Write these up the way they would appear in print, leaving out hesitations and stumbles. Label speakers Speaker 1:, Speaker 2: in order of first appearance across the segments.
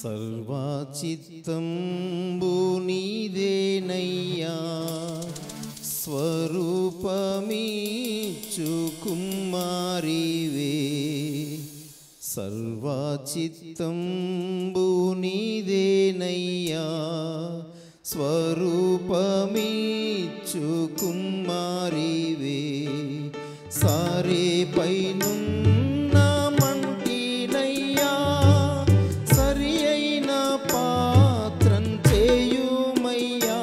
Speaker 1: సర్వచిత్తంబు నీదేనయ్యా, స్వరూపమిచ్చు కుమారివే. సర్వచిత్తంబు నీదేనయ్యా, స్వరూపమిచ్చు కుమారివే. సారే పైనున్న మంటినయ్యా, సరి అయిన పాత్రం చేయుమయ్యా.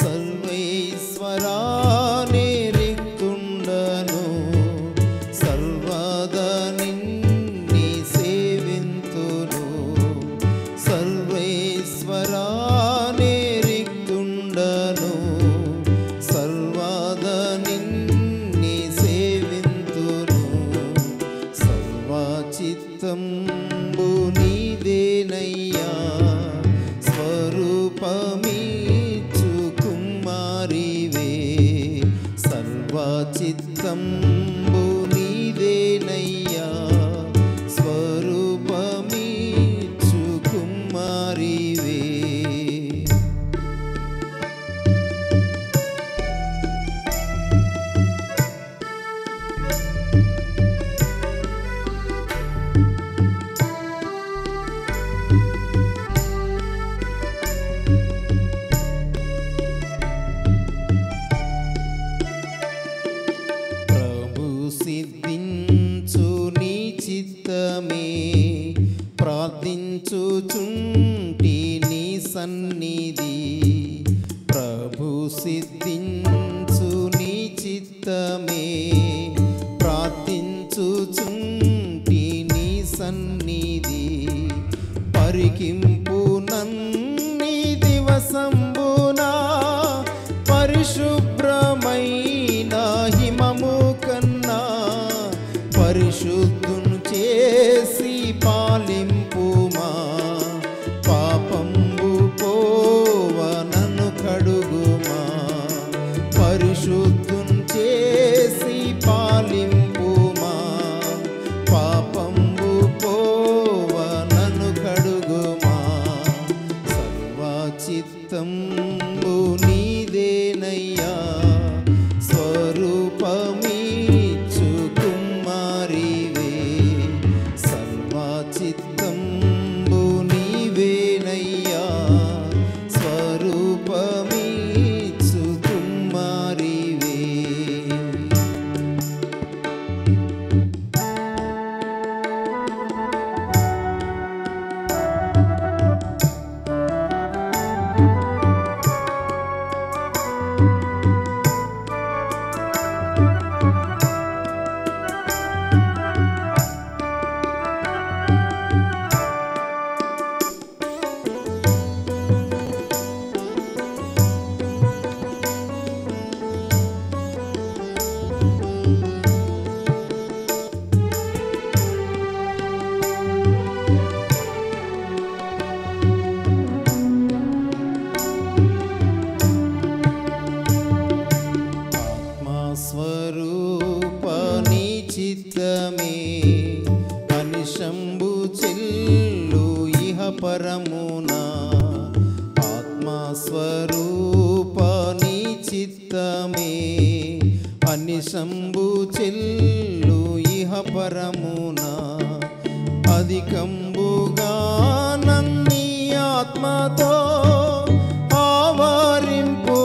Speaker 1: సర్వేశ్వరానే రిక్తుండను, సర్వదా నిన్ని సేవింతును. సర్వేశ్వరానే రిక్తుండను, సర్వదా నిన్ని సేవింతును. సర్వచిత్తంబు నీదేనయ్యా, స్వరూపమిచ్చు కుమారివే. సర్వచిత్తంబు నీదేనయ్యా, స్వరూపమిచ్చు కుమారివే. సిద్ధించు నీ చిత్తమే, ప్రార్థించుచుంటి నీ సన్నిధి. ప్రభు సిద్ధించు నీ చిత్తమే, ప్రార్థించుచుంటి నీ సన్నిధి. పరికింపు నన్ని దివసంబునా, పరిశుభ్రమైన హిమము కన్నా పరిశుద్ధును చేసి పాలింపుమా. పాపంబు పోవ నన్ను కడుగుమా, పరిశుద్ధును చేసి పాలింపుమా. పాపంబు పోవ నన్ను కడుగుమా. సర్వచిత్తంబు నీదేనయ్యా, స్వరూపమిచ్చు కుమారివే. సర్వచిత్తంబు నీవేనయ్యా, స్వరూపమిచ్చు కుమారివే. స్వరూపని చిత్తమే, అనిశంబు చెల్లు ఇహ పరమునా. ఆత్మస్వరూపని చిత్తమే, అనిశంబు చెల్లు ఇహ పరమునా. అధికంబుగా నన్ని ఆత్మతో ఆవరింపు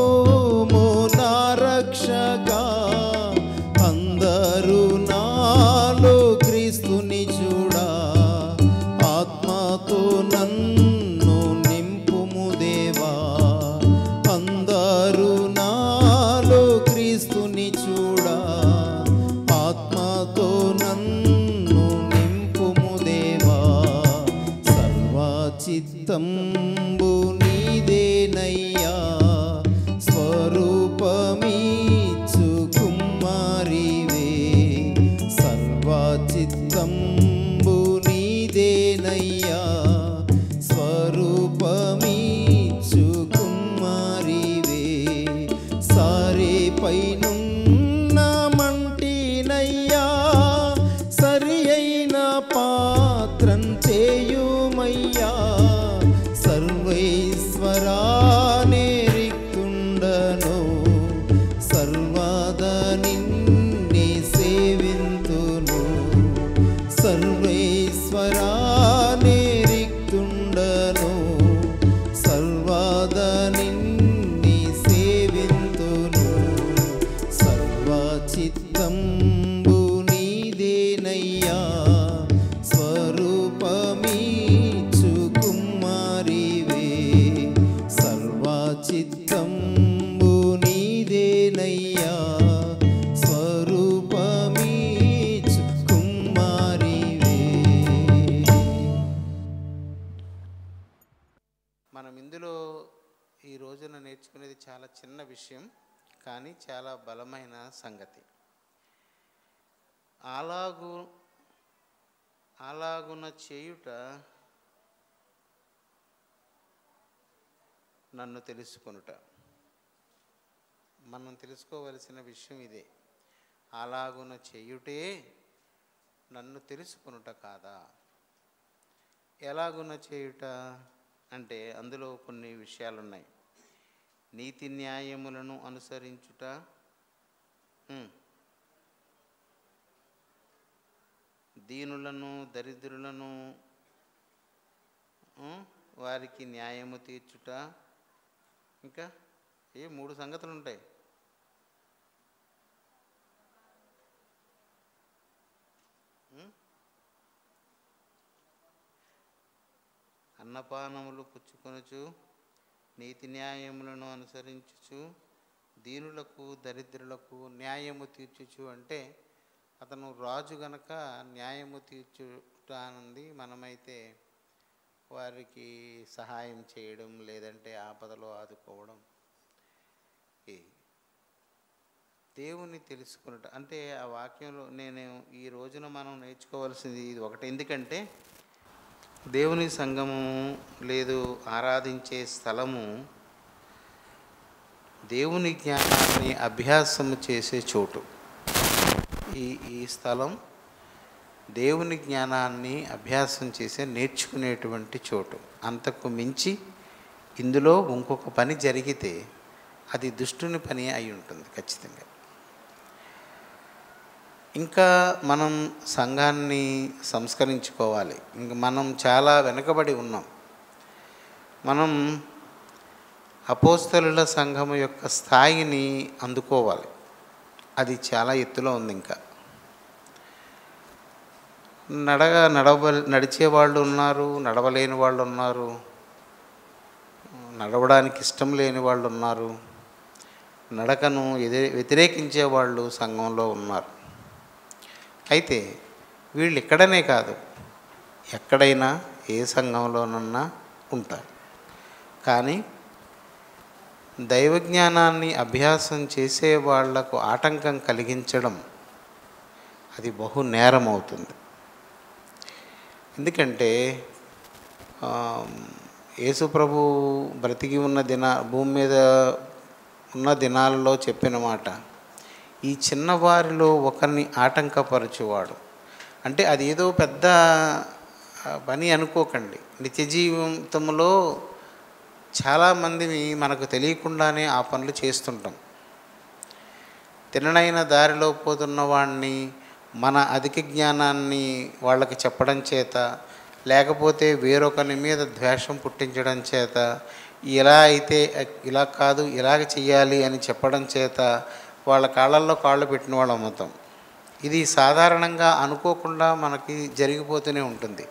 Speaker 1: నా రక్షగా. అందరూ నాలో క్రీస్తుని చూడా, ఆత్మతో నన్ను నింపుము దేవా. అందరూ నాలో క్రీస్తుని చూడా, ఆత్మతో నన్ను నింపుము దేవా. సర్వచిత్తంబు నీదేనయ్యా, స్వరూపమిచ్చు కుమారివే. సర్వచిత్తంబు నీదేనయ్యా, స్వరూపమిచ్చు కుమారివే. సారే పైనున్న మంటినయ్యా, సరి అయిన పాత్రం చేయుమయ్యా. నీదేనయ్యా సర్వేశ్వరానే రిక్తుండను సర్వదా నిన్నే సేవింతును సర్వేశ్వరానే రిక్తుండను సర్వదా నిన్నే సేవింతును సర్వచిత్తంబు నీదేనయ్యా స్వరూపమీచు కుమారివే సర్వచిత్తంబు నీదేనయ్యా స్వరూపమీచు కుమారివే.
Speaker 2: మనం ఇందులో ఈ రోజున నేర్చుకునేది చాలా చిన్న విషయం, కానీ చాలా బలమైన సంగతి. అలాగున చేయుట నన్ను తెలుసుకొనుట. మనం తెలుసుకోవలసిన విషయం ఇదే. అలాగున చేయుటే నన్ను తెలుసుకొనుట కాదా? ఎలాగున చేయుట అంటే అందులో కొన్ని విషయాలు ఉన్నాయి. నీతి న్యాయములను అనుసరించుట, దీనులను దరిద్రులను వారికి న్యాయము తీర్చుట, ఇంకా 3 సంగతులు ఉంటాయి. అన్నపానములు పుచ్చుకొనుచు నీతి న్యాయములను అనుసరించుచు దీనులకు దరిద్రులకు న్యాయము తీర్చుచు అంటే అతను రాజు గనక న్యాయము తీర్చుట అన్నది మనమైతే వారికి సహాయం చేయడం, లేదంటే ఆపదలో ఆదుకోవడం. దేవుని తెలుసుకున్నట అంటే ఆ వాక్యంలో నేను ఈ రోజున మనం నేర్చుకోవాల్సింది ఇది ఒకటి. ఎందుకంటే దేవుని సంఘము లేదు ఆరాధించే స్థలము దేవుని జ్ఞానాన్ని అభ్యాసము చేసే చోటు. ఈ స్థలం దేవుని జ్ఞానాన్ని అభ్యాసం చేసే నేర్చుకునేటువంటి చోటు. అంతకు మించి ఇందులో ఇంకొక పని జరిగితే అది దుష్టుని పని అయి ఉంటుంది ఖచ్చితంగా. ఇంకా మనం సంఘాన్ని సంస్కరించుకోవాలి. ఇంక మనం చాలా వెనుకబడి ఉన్నాం. మనం అపోస్తలుల సంఘము యొక్క స్థాయిని అందుకోవాలి. అది చాలా ఎత్తులో ఉంది. ఇంకా నడిచే వాళ్ళు ఉన్నారు, నడవలేని వాళ్ళు ఉన్నారు, నడవడానికి ఇష్టం లేని వాళ్ళు ఉన్నారు, నడకను వ్యతిరేకించే వాళ్ళు సంఘంలో ఉన్నారు. అయితే వీళ్ళు ఇక్కడనే కాదు, ఎక్కడైనా ఏ సంఘంలోనన్నా ఉంటారు. కానీ దైవజ్ఞానాన్ని అభ్యాసం చేసే వాళ్లకు ఆటంకం కలిగించడం అది బహు నేరం అవుతుంది. ఎందుకంటే యేసు ప్రభు బ్రతికి ఉన్న భూమి మీద ఉన్న దినాలలో చెప్పిన మాట, ఈ చిన్నవారిలో ఒకరిని ఆటంకపరచువాడు. అంటే అది ఏదో పెద్ద పని అనుకోకండి. నిత్య జీవితంలో చాలామందిని మనకు తెలియకుండానే ఆ పనులు చేస్తుంటాం. తిన్ననైన దారిలో పోతున్న వాడిని మన అధిక జ్ఞానాన్ని వాళ్ళకి చెప్పడం చేత, లేకపోతే వేరొకరి మీద ద్వేషం పుట్టించడం చేత, ఇలా అయితే ఇలా కాదు ఇలాగ చెయ్యాలి అని చెప్పడం చేత వాళ్ళ కాళ్ళల్లో కాళ్ళు పెట్టిన వాళ్ళ మొత్తం. ఇది సాధారణంగా అనుకోకుండా మనకి జరిగిపోతూనే ఉంటుంది.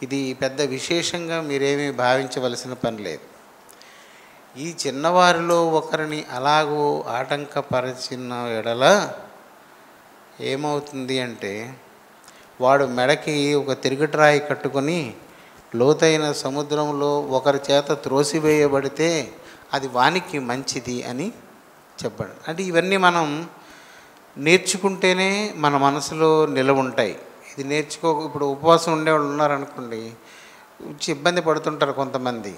Speaker 2: ఇది పెద్ద విశేషంగా మీరేమీ భావించవలసిన పని లేదు. ఈ చిన్నవారిలో ఒకరిని అలాగూ ఆటంకపరిచిన ఎడల ఏమవుతుంది అంటే, వాడు మెడకి ఒక తిరుగట్రాయి కట్టుకొని లోతైన సముద్రంలో ఒకరి చేత త్రోసివేయబడితే అది వానికి మంచిది అని చెప్పాడు. అంటే ఇవన్నీ మనం నేర్చుకుంటేనే మన మనసులో నిలవ ఉంటాయి. ఇది ఇప్పుడు ఉపవాసం ఉండేవాళ్ళు ఉన్నారనుకోండి, ఇబ్బంది పడుతుంటారు కొంతమంది.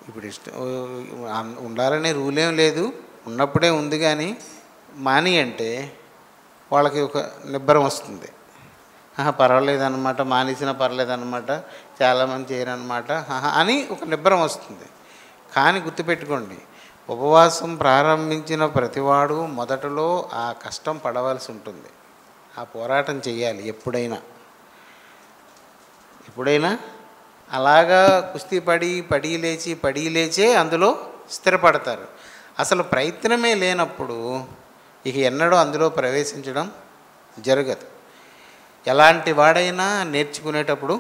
Speaker 2: ఇప్పుడు ఉండాలనే రూల్ ఏం లేదు, ఉన్నప్పుడే ఉంది. కానీ మాని అంటే వాళ్ళకి ఒక నిబ్బరం వస్తుంది. పర్వాలేదన్నమాట, మానేసినా పర్లేదన్నమాట, చాలామంది చేయరన్నమాట అని ఒక నిబ్బరం వస్తుంది. కానీ గుర్తుపెట్టుకోండి, ఉపవాసం ప్రారంభించిన ప్రతివాడు మొదటలో ఆ కష్టం పడవలసి ఉంటుంది. ఆ పోరాటం చేయాలి. ఎప్పుడైనా అలాగా కుస్తీ పడి లేచే అందులో స్థిరపడతారు. అసలు ప్రయత్నమే లేనప్పుడు ఇక ఎన్నడూ అందులో ప్రవేశించడం జరగదు. ఎలాంటి వాడైనా నేర్చుకునేటప్పుడు,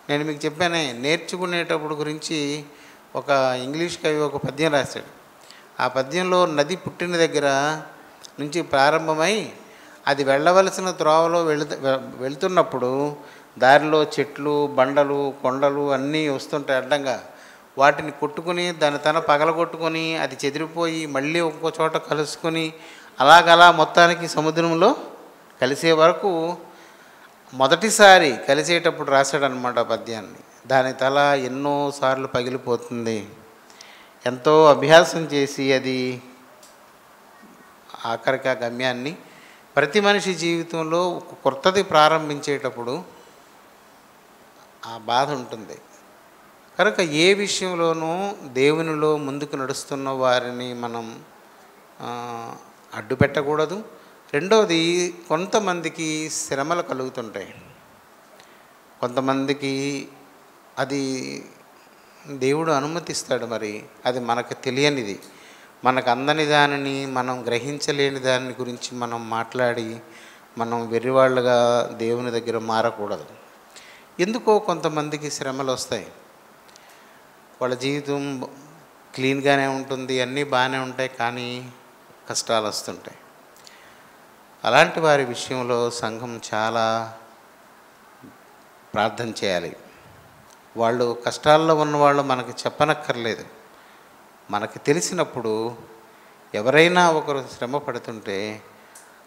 Speaker 2: నేను మీకు చెప్పానే, నేర్చుకునేటప్పుడు గురించి ఒక ఇంగ్లీష్ కవి ఒక పద్యం రాశాడు. ఆ పద్యంలో నది పుట్టిన దగ్గర నుంచి ప్రారంభమై అది వెళ్ళవలసిన త్రోవలో వెళుతున్నప్పుడు దారిలో చెట్లు, బండలు, కొండలు అన్నీ వస్తుంటాయి అడ్డంగా. వాటిని కొట్టుకుని దాని పగలగొట్టుకొని అది చెదిరిపోయి మళ్ళీ ఇంకో చోట కలుసుకొని అలాగలా మొత్తానికి సముద్రంలో కలిసే వరకు మొదటిసారి కలిసేటప్పుడు రాశాడనమాట పద్యాన్ని. దాని తల ఎన్నోసార్లు పగిలిపోతుంది. ఎంతో అభ్యాసం చేసి అది ఆఖరికి ఆ గమ్యాన్ని, ప్రతి మనిషి జీవితంలో ఒక కొత్తది ప్రారంభించేటప్పుడు ఆ బాధ ఉంటుంది. కనుక ఏ విషయంలోనూ దేవునిలో ముందుకు నడుస్తున్న వారిని మనం అడ్డు పెట్టకూడదు. రెండవది, కొంతమందికి శ్రమలు కలుగుతుంటాయి. కొంతమందికి అది దేవుడు అనుమతిస్తాడు. మరి అది మనకు తెలియనిది, మనకు అందని దానిని, మనం గ్రహించలేని దాని గురించి మనం మాట్లాడి మనం వెర్రివాళ్ళుగా దేవుని దగ్గర మారకూడదు. ఎందుకో కొంతమందికి శ్రమలు వస్తాయి. వాళ్ళ జీవితం క్లీన్గానే ఉంటుంది, అన్నీ బాగానే ఉంటాయి, కానీ కష్టాలు వస్తుంటాయి. అలాంటి వారి విషయంలో సంఘం చాలా ప్రార్థన చేయాలి. వాళ్ళు కష్టాల్లో ఉన్నవాళ్ళు మనకి చెప్పనక్కర్లేదు. మనకి తెలిసినప్పుడు ఎవరైనా ఒకరు శ్రమ పడుతుంటే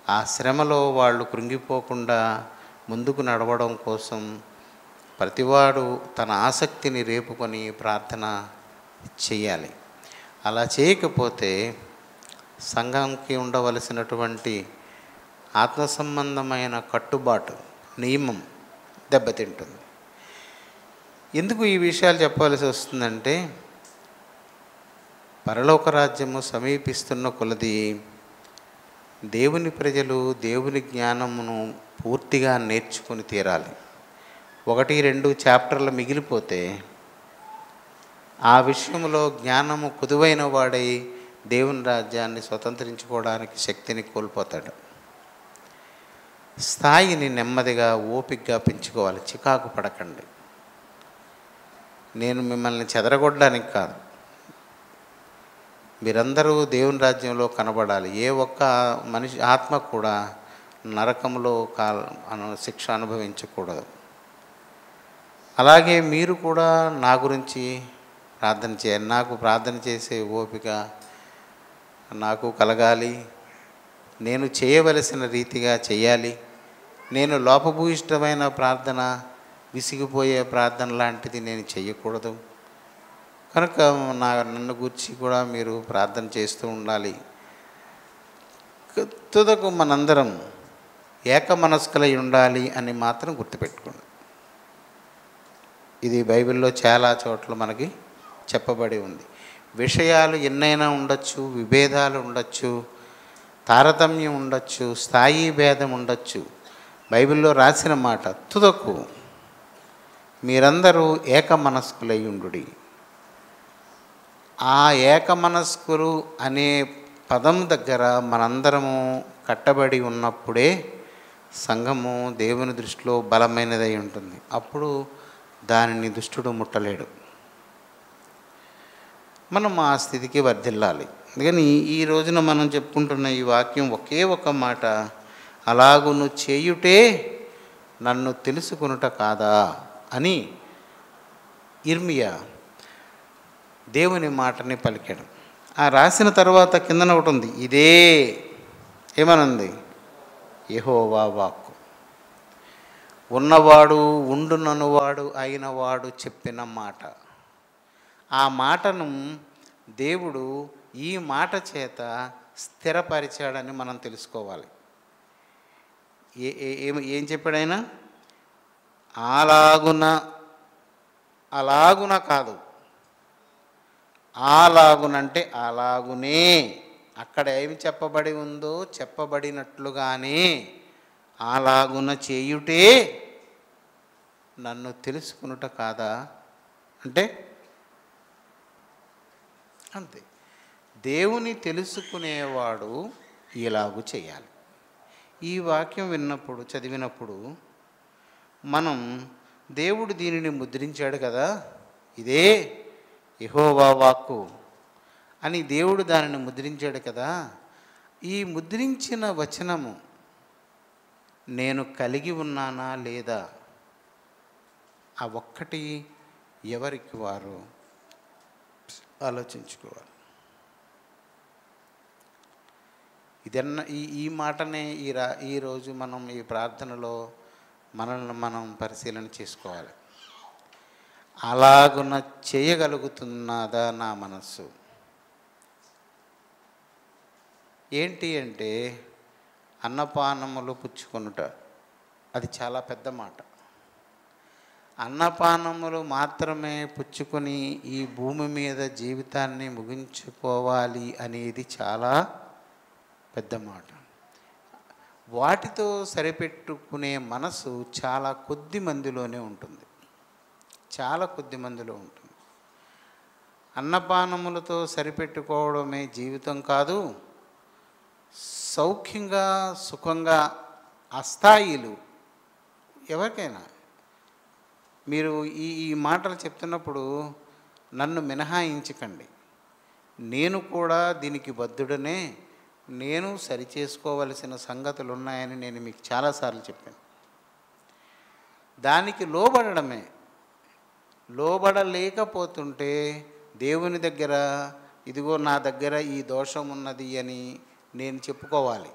Speaker 2: ఆ శ్రమలో వాళ్ళు కృంగిపోకుండా ముందుకు నడవడం కోసం ప్రతివాడు తన ఆసక్తిని రేపుకొని ప్రార్థన చేయాలి. అలా చేయకపోతే సంఘంకి ఉండవలసినటువంటి ఆత్మ సంబంధమైన కట్టుబాటు, నియమం దెబ్బతింటుంది. ఎందుకు ఈ విషయాలు చెప్పవలసి వస్తుందంటే, పరలోక రాజ్యము సమీపిస్తున్న కొలది దేవుని ప్రజలు దేవుని జ్ఞానమును పూర్తిగా నేర్చుకొని తీరాలి. 1-2 చాప్టర్లు మిగిలిపోతే ఆ విషయంలో జ్ఞానము కుదువైన వాడై దేవుని రాజ్యాన్ని స్వతంత్రించుకోవడానికి శక్తిని కోల్పోతాడు. స్థాయిని నెమ్మదిగా ఓపికగా పెంచుకోవాలి. చికాకు పడకండి. నేను మిమ్మల్ని చెదరగొట్టడానికి కాదు, మీరందరూ దేవుని రాజ్యంలో కనబడాలి. ఏ ఒక్క మనిషి ఆత్మ కూడా నరకంలో శిక్ష అనుభవించకూడదు. అలాగే మీరు కూడా నా గురించి ప్రార్థన చేయాలి. నాకు ప్రార్థన చేసే ఓపిక నాకు కలగాలి. నేను చేయవలసిన రీతిగా చేయాలి. నేను లోపభూయిష్టమైన ప్రార్థన, విసిగిపోయే ప్రార్థన లాంటిది నేను చేయకూడదు. కనుక నన్ను గురించి కూడా మీరు ప్రార్థన చేస్తూ ఉండాలి. తుదకు మనందరం ఏకమనస్కులై ఉండాలి అని మాత్రం గుర్తుపెట్టుకోండి. ఇది బైబిల్లో చాలా చోట్ల మనకి చెప్పబడి ఉంది. విషయాలు ఎన్నైనా ఉండొచ్చు, విభేదాలు ఉండొచ్చు, తారతమ్యం ఉండొచ్చు, స్థాయి భేదం ఉండొచ్చు. బైబిల్లో రాసిన మాట, తుదకు మీరందరూ ఏకమనస్కులై ఉండుడి. ఆ ఏకమనస్కులు అనే పదం దగ్గర మనందరము కట్టబడి ఉన్నప్పుడే సంఘము దేవుని దృష్టిలో బలమైనదై ఉంటుంది. అప్పుడు దానిని దుష్టుడు ముట్టలేడు. మనం ఆ స్థితికి వర్ధిల్లాలి. అందుకని ఈ రోజున మనం చెప్పుకుంటున్న ఈ వాక్యం ఒకే ఒక మాట, అలాగును చేయుటే నన్ను తెలుసుకొనుట కాదా అని ఇర్మియా దేవుని మాటని పలికాడు. ఆ రాసిన తర్వాత కిందన ఒకటి ఉంది, ఇదే ఏమనుంది, యెహోవా వాక్కు, ఉన్నవాడు ఉండుననువాడు అయినవాడు చెప్పిన మాట. ఆ మాటను దేవుడు ఈ మాట చేత స్థిరపరిచాడని మనం తెలుసుకోవాలి. ఏం చెప్పాడు ఆయన? అలాగున అలాగున కాదు, అలాగునంటే అలాగునే, అక్కడ ఏమి చెప్పబడి ఉందో చెప్పబడినట్లుగానే అలాగున చేయుటే నన్ను తెలుసుకునుట కాదా అంటే అంతే. దేవుని తెలుసుకునేవాడు ఇలాగూ చేయాలి. ఈ వాక్యం విన్నప్పుడు చదివినప్పుడు మనం దేవుడు దీనిని ముద్రించాడు కదా, ఇదే యెహోవా వాక్కు అని దేవుడు దానిని ముద్రించాడు కదా, ఈ ముద్రించిన వచనము నేను కలిగి ఉన్నానా లేదా, ఆ ఒక్కటి ఎవరికి వారు ఆలోచించుకోవాలి. ఇదన్న ఈ మాటనే ఈరోజు మనం ఈ ప్రార్థనలో మనల్ని మనం పరిశీలన చేసుకోవాలి. అలాగున చేయగలుగుతున్నదా నా మనస్సు? ఏంటి అంటే అన్నపానములు పుచ్చుకొనుట, అది చాలా పెద్ద మాట. అన్నపానములు మాత్రమే పుచ్చుకొని ఈ భూమి మీద జీవితాన్ని ముగించుకోవాలి అనేది చాలా పెద్ద మాట. వాటితో సరిపెట్టుకునే మనసు చాలా కొద్ది మందిలోనే ఉంటుంది, చాలా కొద్ది మందిలో ఉంటుంది. అన్నపానములతో సరిపెట్టుకోవడమే జీవితం కాదు. సౌఖ్యంగా సుఖంగా అస్థాయిలు ఎవరికైనా మీరు ఈ మాటలు చెప్తున్నప్పుడు నన్ను మినహాయించకండి. నేను కూడా దీనికి బద్ధుడనే, నేను సరిచేసుకోవలసిన సంగతులు ఉన్నాయని నేను మీకు చాలాసార్లు చెప్పాను. దానికి లోబడమే. లోబడలేకపోతుంటే దేవుని దగ్గర ఇదిగో నా దగ్గర ఈ దోషం ఉన్నది అని నేను చెప్పుకోవాలి.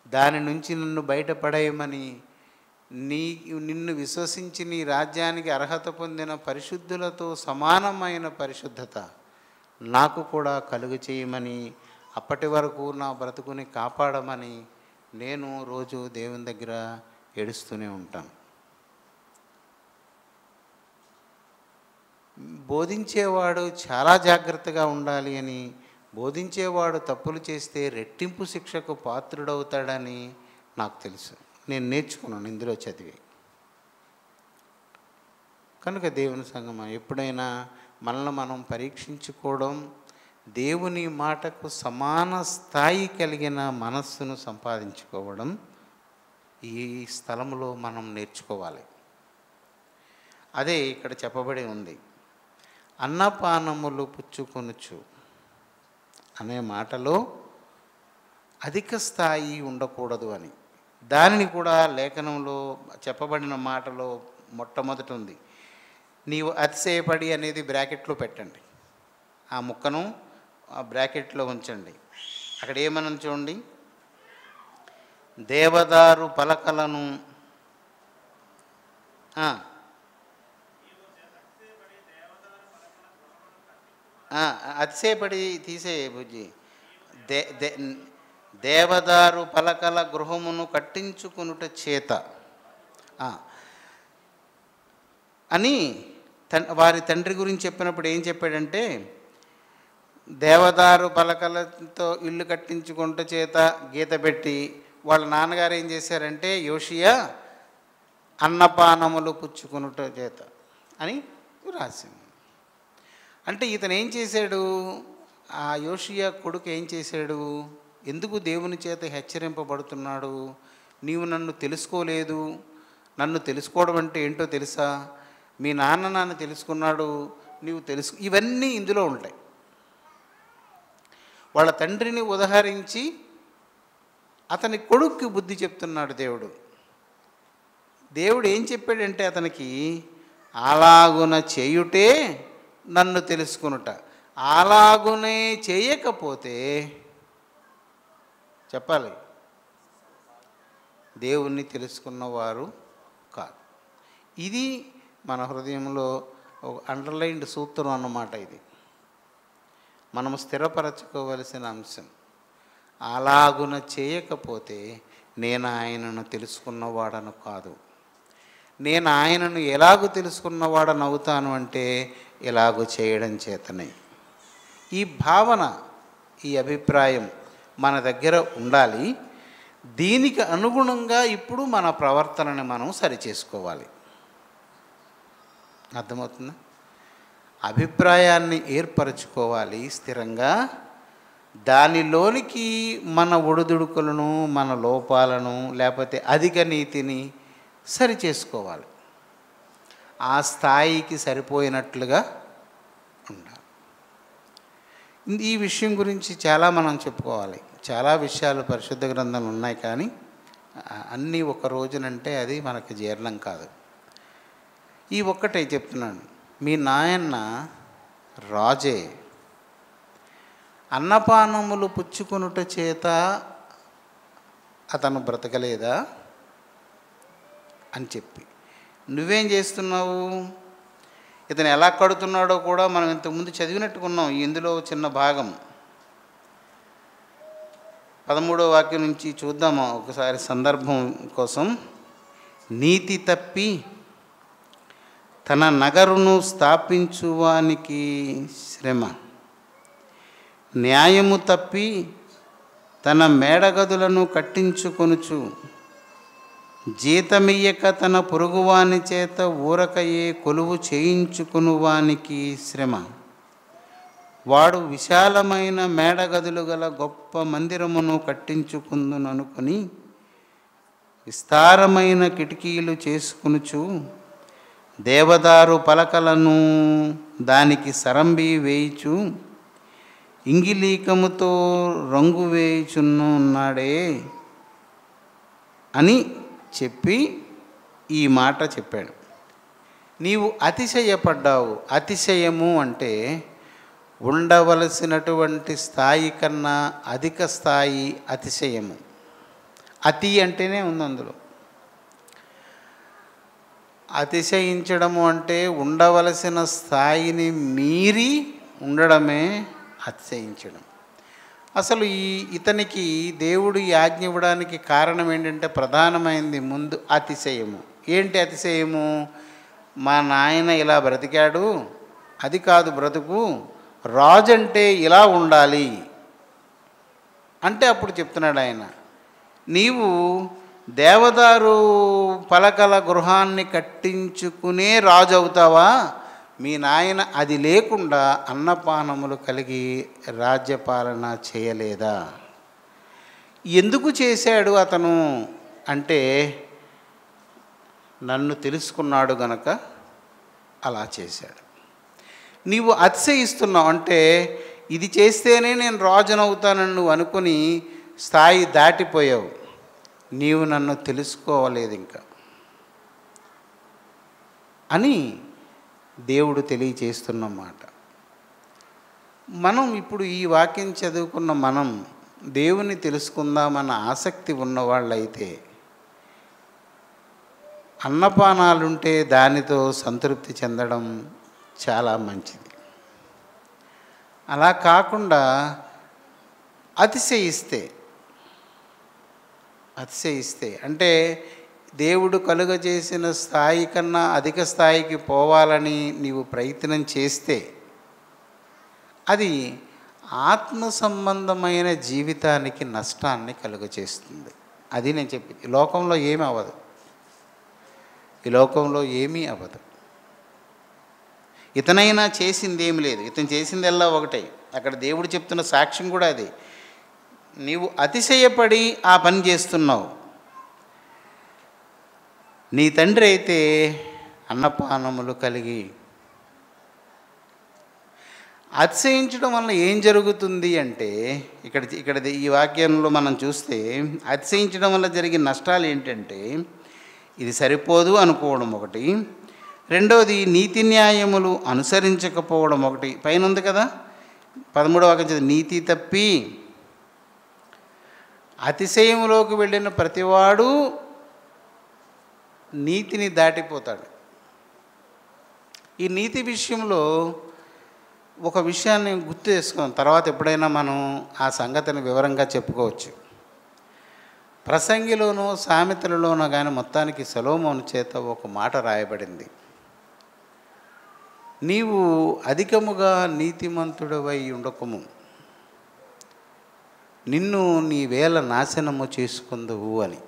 Speaker 2: దాని నుంచి నన్ను బయటపడేయమని నిన్ను విశ్వసించి నీ రాజ్యానికి అర్హత పొందిన పరిశుద్ధులతో సమానమైన పరిశుద్ధత నాకు కూడా కలుగు చేయమని, అప్పటి వరకు నా బ్రతుకుని కాపాడమని నేను రోజు దేవుని దగ్గర ఏడుస్తూనే ఉంటాను. బోధించేవాడు చాలా జాగ్రత్తగా ఉండాలి అని, బోధించేవాడు తప్పులు చేస్తే రెట్టింపు శిక్షకు పాత్రుడవుతాడని నాకు తెలుసు. నేను నేర్చుకున్నాను ఇందులో చదివి. కనుక దేవుని సంగమం ఎప్పుడైనా మనల్ని మనం పరీక్షించుకోవడం, దేవుని మాటకు సమాన స్థాయి కలిగిన మనస్సును సంపాదించుకోవడం ఈ స్థలంలో మనం నేర్చుకోవాలి. అదే ఇక్కడ చెప్పబడి ఉంది. అన్నపానములు పుచ్చుకొనుచు అనే మాటలో అధిక స్థాయి ఉండకూడదు అని, దానిని కూడా లేఖనంలో చెప్పబడిన మాటలో మొట్టమొదటి ఉంది. నీవు అతిశయపడి అనేది బ్రాకెట్లో పెట్టండి, ఆ ముక్కను ఆ బ్రాకెట్లో ఉంచండి. అక్కడ ఏమని చూడండి, దేవదారు పలకలను అతిశయపడి తీసే బుజ్జి, దేవదారు పలకల గృహమును కట్టించుకునుట చేత అని వారి తండ్రి గురించి చెప్పినప్పుడు ఏం చెప్పాడంటే, దేవదారు పలకలతో ఇల్లు కట్టించుకుంట చేత గీత పెట్టి వాళ్ళ నాన్నగారు ఏం చేశారంటే యోషియా అన్నపానములు పుచ్చుకునుట చేత అని రాసింది. అంటే ఇతను ఏం చేశాడు, ఆ యోషియా కొడుకు ఏం చేశాడు, ఎందుకు దేవుని చేత హెచ్చరింపబడుతున్నాడు, నీవు నన్ను తెలుసుకోలేదు, నన్ను తెలుసుకోవడం అంటే ఏంటో తెలుసా, మీ నాన్న నన్ను తెలుసుకున్నాడు, నీవు తెలుసు, ఇవన్నీ ఇందులో ఉంటాయి. వాళ్ళ తండ్రిని ఉదహరించి అతని కొడుక్కి బుద్ధి చెప్తున్నాడు దేవుడు. దేవుడు ఏం చెప్పాడంటే అతనికి, అలాగున చేయుటే నన్ను తెలుసుకునుట, అలాగునే చేయకపోతే చెప్పాలి దేవుణ్ణి తెలుసుకున్నవారు కాదు. ఇది మన హృదయంలో ఒక అండర్లైన్డ్ సూత్రం అన్నమాట. ఇది మనము స్థిరపరచుకోవలసిన అంశం. అలాగున చేయకపోతే నేను ఆయనను తెలుసుకున్నవాడను కాదు. నేను ఆయనను ఎలాగూ తెలుసుకున్నవాడని అవుతాను అంటే ఎలాగూ చేయడం చేతనే. ఈ భావన, ఈ అభిప్రాయం మన దగ్గర ఉండాలి. దీనికి అనుగుణంగా ఇప్పుడు మన ప్రవర్తనని మనం సరిచేసుకోవాలి. అర్థమవుతుందా? అభిప్రాయాన్ని ఏర్పరచుకోవాలి స్థిరంగా. దానిలోనికి మన ఒడిదుడుకులను, మన లోపాలను, లేకపోతే అధిక నీతిని సరిచేసుకోవాలి. ఆ స్థాయికి సరిపోయినట్లుగా ఉండాలి. ఈ విషయం గురించి చాలా మనం చెప్పుకోవాలి. చాలా విషయాలు పరిశుద్ధ గ్రంథాలు ఉన్నాయి, కానీ అన్నీ ఒక రోజునంటే అది మనకు జీర్ణం కాదు. ఈ ఒక్కటే చెప్తున్నాను. మీ నాయన్న రాజే, అన్నపానములు పుచ్చుకొనుట చేత అతను బ్రతకలేదా అని చెప్పి నువ్వేం చేస్తున్నావు? ఇతను ఎలా కడుతున్నాడో కూడా మనం ఇంతకుముందు చదివినట్టుకున్నాం. ఇందులో చిన్న భాగం 13వ వాక్యం నుంచి చూద్దామా ఒకసారి సందర్భం కోసం. నీతి తప్పి తన నగరును స్థాపించువానికి శ్రమ, న్యాయము తప్పి తన మేడగదులను కట్టించుకొనుచు, జీతమియ్యక తన పొరుగువాని చేత ఊరకయే కొలువు చేయించుకునువానికి శ్రమ. వాడు విశాలమైన మేడగదులు గల గొప్ప మందిరమును కట్టించుకుందుననుకొని విస్తారమైన కిటికీలు చేసుకునుచు, దేవదారు పలకలను దానికి సరంబి వేయిచు, ఇంగిలీకముతో రంగు వేయుచున్నాడే అని చెప్పి ఈ మాట చెప్పాడు. నీవు అతిశయపడ్డావు. అతిశయము అంటే ఉండవలసినటువంటి స్థాయి కన్నా అధిక స్థాయి అతిశయము. అతి అంటేనే ఉంది అందులో. అతిశయించడము అంటే ఉండవలసిన స్థాయిని మీరి ఉండడమే అతిశయించడం. అసలు ఇతనికి దేవుడు ఈ ఆజ్ఞ ఇవ్వడానికి కారణం ఏంటంటే ప్రధానమైనది ముందు అతిశయము. ఏంటి అతిశయము? మా నాయన ఇలా బ్రతికాడు, అది కాదు బ్రతుకు, రాజు అంటే ఇలా ఉండాలి అంటే అప్పుడు చెప్తున్నాడు ఆయన, నీవు దేవదారు పలకల గృహాన్ని కట్టించుకునే రాజు అవుతావా? మీ నాయన అది లేకుండా అన్నపానములు కలిగి రాజ్యపాలన చేయలేదా? ఎందుకు చేశాడు అతను అంటే నన్ను తెలుసుకున్నాడు గనక అలా చేశాడు. నీవు అతిశయిస్తున్నావు అంటే ఇది చేస్తేనే నేను రాజునవుతానని నువ్వు అనుకుని స్థాయి దాటిపోయావు. నీవు నన్ను తెలుసుకోవలేదు ఇంకా అని దేవుడు తెలియచేస్తున్నమాట. మనం ఇప్పుడు ఈ వాక్యం చదువుకున్న మనం దేవుని తెలుసుకుందామన్న ఆసక్తి ఉన్నవాళ్ళైతే అన్నపానాలుంటే దానితో సంతృప్తి చెందడం చాలా మంచిది. అలా కాకుండా అతిశయిస్తే అంటే దేవుడు కలుగజేసిన స్థాయి కన్నా అధిక స్థాయికి పోవాలని నీవు ప్రయత్నం చేస్తే అది ఆత్మ సంబంధమైన జీవితానికి నష్టాన్ని కలుగజేస్తుంది. అది నేను చెప్పింది. ఈ లోకంలో ఏమీ అవ్వదు. ఈ లోకంలో ఏమీ అవ్వదు. ఇతనైనా చేసింది ఏమి లేదు. ఇతను చేసిందల్లా ఒకటే. అక్కడ దేవుడు చెప్తున్న సాక్ష్యం కూడా అది. నీవు అతిశయపడి ఆ పని చేస్తున్నావు. నీ తండ్రి అయితే అన్నపానములు కలిగి. అతిశయించడం వల్ల ఏం జరుగుతుంది అంటే ఇక్కడ ఈ వాక్యంలో మనం చూస్తే అతిశయించడం వల్ల జరిగే నష్టాలు ఏంటంటే ఇది సరిపోదు అనుకోవడం ఒకటి, రెండోది నీతి న్యాయములు అనుసరించకపోవడం ఒకటి. పైన ఉంది కదా 13వ వాక్యం, నీతి తప్పి అతిశయములోకి వెళ్ళిన ప్రతివాడు నీతిని దాటిపోతాడు. ఈ నీతి విషయంలో ఒక విషయాన్ని గుర్తు చేసుకున్నాం. తర్వాత ఎప్పుడైనా మనం ఆ సంగతిని వివరంగా చెప్పుకోవచ్చు. ప్రసంగిలోనో సామెతలలోనో కానీ మొత్తానికి సొలొమోను చేత ఒక మాట రాయబడింది. నీవు అధికముగా నీతిమంతుడవై ఉండకము, నిన్ను నీ వేళ నాశనము చేసుకుందువు అని.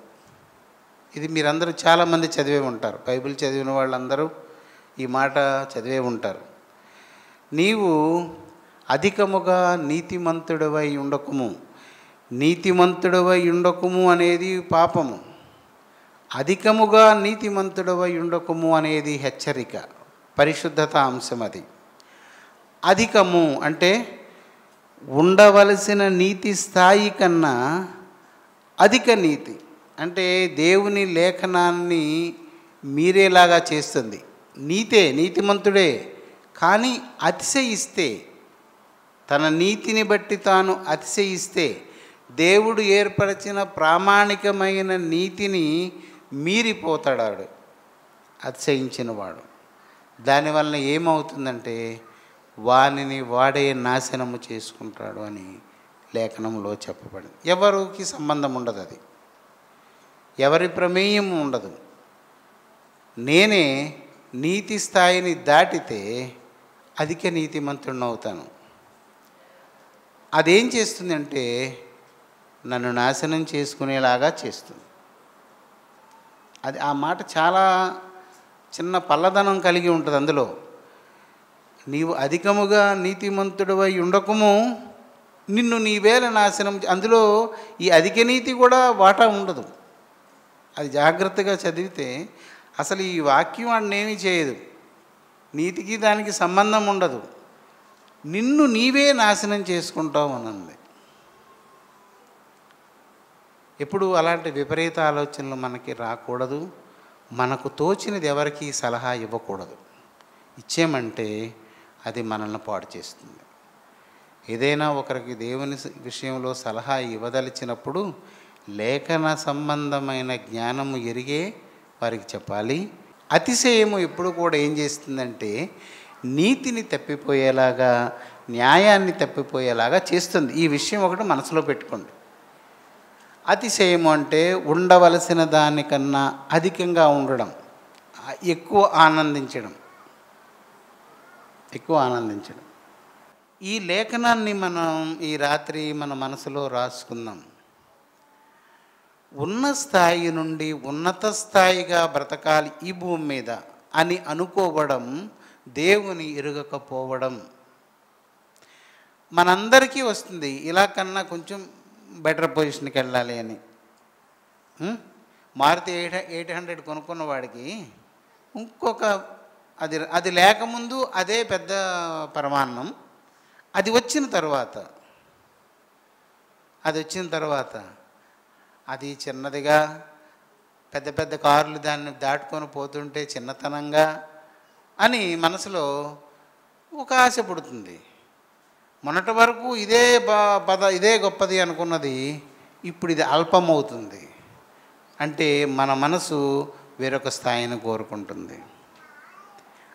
Speaker 2: ఇది మీరందరూ చాలామంది చదివే ఉంటారు. బైబిల్ చదివిన వాళ్ళందరూ ఈ మాట చదివే ఉంటారు. నీవు అధికముగా నీతిమంతుడవై ఉండకము. నీతిమంతుడవై ఉండకము అనేది పాపము, అధికముగా నీతిమంతుడవై ఉండకము అనేది హెచ్చరిక, పరిశుద్ధత అంశం. అది అధికము అంటే ఉండవలసిన నీతి స్థాయి కన్నా అధిక నీతి అంటే దేవుని లేఖనాన్ని మీరేలాగా చేస్తుంది. నీతిమంతుడే, కానీ అతిశయిస్తే, తన నీతిని బట్టి తాను అతిశయిస్తే, దేవుడు ఏర్పరిచిన ప్రామాణికమైన నీతిని మీరిపోతాడు అతిశయించినవాడు. దానివల్ల ఏమవుతుందంటే వానిని వాడే నాశనము చేసుకుంటాడు అని లేఖనంలో చెప్పబడింది. ఎవరికి సంబంధం ఉండదు, అది ఎవరి ప్రమేయం ఉండదు. నేనే నీతి స్థాయిని దాటితే అధిక నీతిమంతుడిని అవుతాను. అదేం చేస్తుందంటే నన్ను నాశనం చేసుకునేలాగా చేస్తుంది. అది ఆ మాట చాలా చిన్న పల్లదనం కలిగి ఉంటుంది. అందులో నీవు అధికముగా నీతిమంతుడవై ఉండకము, నిన్ను నీ వేళ నాశనం. అందులో ఈ అధిక నీతి కూడా వాటా ఉండదు. అది జాగ్రత్తగా చదివితే అసలు ఈ వాక్యం వాడినేమీ చేయదు. నీతికి దానికి సంబంధం ఉండదు. నిన్ను నీవే నాశనం చేసుకుంటావు అన్నది. ఎప్పుడు అలాంటి విపరీత ఆలోచనలు మనకి రాకూడదు. మనకు తోచినది ఎవరికి సలహా ఇవ్వకూడదు. ఇచ్చేమంటే అది మనల్ని పాడు చేస్తుంది. ఏదైనా ఒకరికి దేవుని విషయంలో సలహా ఇవ్వదలిచినప్పుడు లేఖన సంబంధమైన జ్ఞానము ఎరిగే వారికి చెప్పాలి. అతిశయము ఎప్పుడు కూడా ఏం చేస్తుందంటే నీతిని తప్పిపోయేలాగా, న్యాయాన్ని తప్పిపోయేలాగా చేస్తుంది. ఈ విషయం ఒకటి మనసులో పెట్టుకోండి. అతిశయము అంటే ఉండవలసిన దానికన్నా అధికంగా ఉండడం, ఎక్కువ ఆనందించడం. ఈ లేఖనాన్ని మనం ఈ రాత్రి మన మనసులో రాసుకుందాం. ఉన్న స్థాయి నుండి ఉన్నత స్థాయిగా బ్రతకాలి ఈ భూమి మీద అని అనుకోవడం దేవుని ఎరుగకపోవడం. మనందరికీ వస్తుంది ఇలా కన్నా కొంచెం బెటర్ పొజిషన్కి వెళ్ళాలి అని. మారుతి 800 కొనుక్కున్న వాడికి ఇంకొక అది లేకముందు అదే పెద్ద పరమాన్నం. అది వచ్చిన తర్వాత అది చిన్నదిగా, పెద్ద పెద్ద కార్లు దాన్ని దాటుకొని పోతుంటే చిన్నతనంగా అని మనసులో ఒక ఆశ పుడుతుంది. మొన్నటి వరకు ఇదే గొప్పది అనుకున్నది ఇప్పుడు ఇది అల్పమవుతుంది. అంటే మన మనసు వేరొక స్థాయిని కోరుకుంటుంది.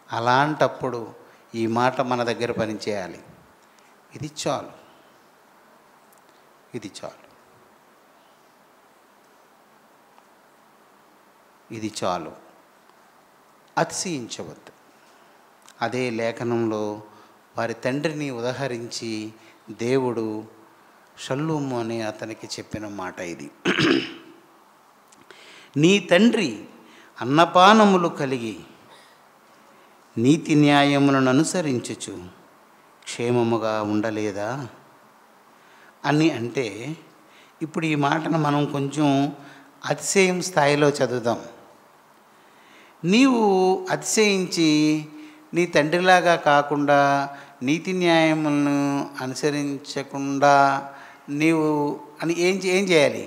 Speaker 2: అలాంటప్పుడు ఈ మాట మన దగ్గర పనిచేయాలి. ఇది చాలు, ఇది చాలు, అతిశయించవద్దు. అదే లేఖనంలో వారి తండ్రిని ఉదహరించి దేవుడు షల్లూము అనే అతనికి చెప్పిన మాట ఇది. నీ తండ్రి అన్నపానములు కలిగి నీతి న్యాయములను అనుసరించుచు క్షేమముగా ఉండలేదా అని అంటే, ఇప్పుడు ఈ మాటను మనం కొంచెం అతిశయం స్థాయిలో చదువుదాం. నీవు అతిశయించి నీ తండ్రిలాగా కాకుండా నీతి న్యాయములను అనుసరించకుండా నీవు అని ఏం చేయాలి?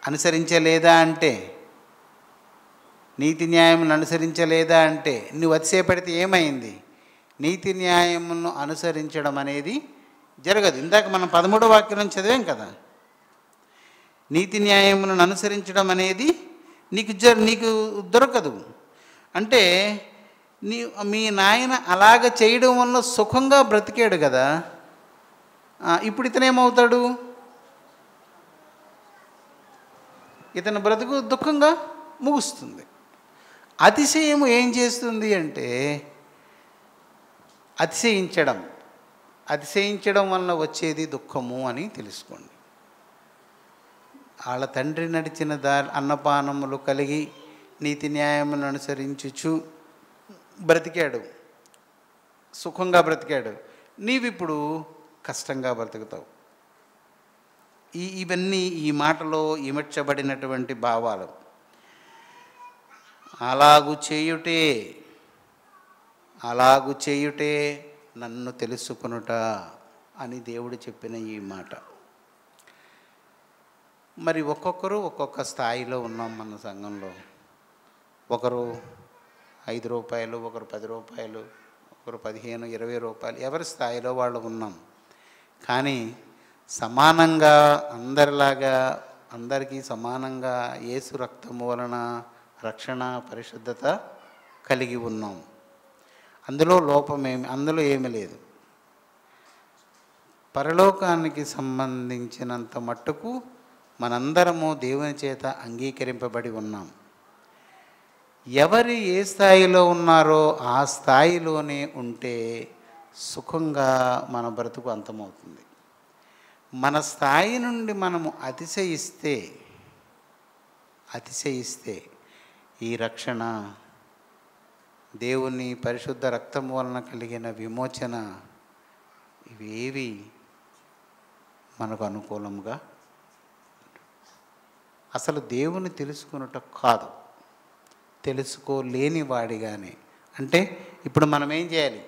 Speaker 2: అనుసరించలేదా అంటే, నీతి న్యాయములను అనుసరించలేదా అంటే నువ్వు అతిశయపడితే ఏమైంది? నీతి న్యాయములను అనుసరించడం అనేది జరగదు. ఇందాక మనం 13వ వాక్యం చదివాం కదా, నీతి న్యాయములను అనుసరించడం అనేది నీకు దొరకదు. అంటే మీ నాయన అలాగ చేయడం వల్ల సుఖంగా బ్రతికాడు కదా, ఇప్పుడు ఇతనేమవుతాడు? ఇతని బ్రతుకు దుఃఖంగా ముగుస్తుంది. అతిశయము ఏం చేస్తుంది అంటే అతిశయించడం వలన వచ్చేది దుఃఖము అని తెలుసుకోండి. వాళ్ళ తండ్రి నడిచిన అన్నపానములు కలిగి నీతి న్యాయములను అనుసరించుచు బ్రతికాడు, సుఖంగా బ్రతికాడు. నీవిప్పుడు కష్టంగా బ్రతుకుతావు. ఇవన్నీ ఈ మాటలో ఇమర్చబడినటువంటి భావాలు. అలాగు చేయుటే నన్ను తెలుసుకొనుట అని దేవుడు చెప్పిన ఈ మాట. మరి ఒక్కొక్కరు ఒక్కొక్క స్థాయిలో ఉన్నాం మన సంఘంలో. ఒకరు 5 రూపాయలు, ఒకరు 10 రూపాయలు, ఒకరు 15, 20 రూపాయలు, ఎవరి స్థాయిలో వాళ్ళు ఉన్నాం. కానీ సమానంగా అందరిలాగా అందరికీ సమానంగా యేసు రక్తము వలన రక్షణ పరిశుద్ధత కలిగి ఉన్నాం. అందులో ఏమీ లేదు. పరలోకానికి సంబంధించినంత మట్టుకు మనందరము దేవుని చేత అంగీకరింపబడి ఉన్నాం. ఎవరు ఏ స్థాయిలో ఉన్నారో ఆ స్థాయిలోనే ఉంటే సుఖంగా మన బ్రతుకు అంతమవుతుంది. మన స్థాయి నుండి మనము అతిశయిస్తే ఈ రక్షణ, దేవుని పరిశుద్ధ రక్తం వలన కలిగిన విమోచన, ఇవేవి మనకు అనుకూలంగా అసలు దేవుని తెలుసుకున్నట కాదు, తెలుసుకోలేని వాడిగానే. అంటే ఇప్పుడు మనం ఏం చేయాలి?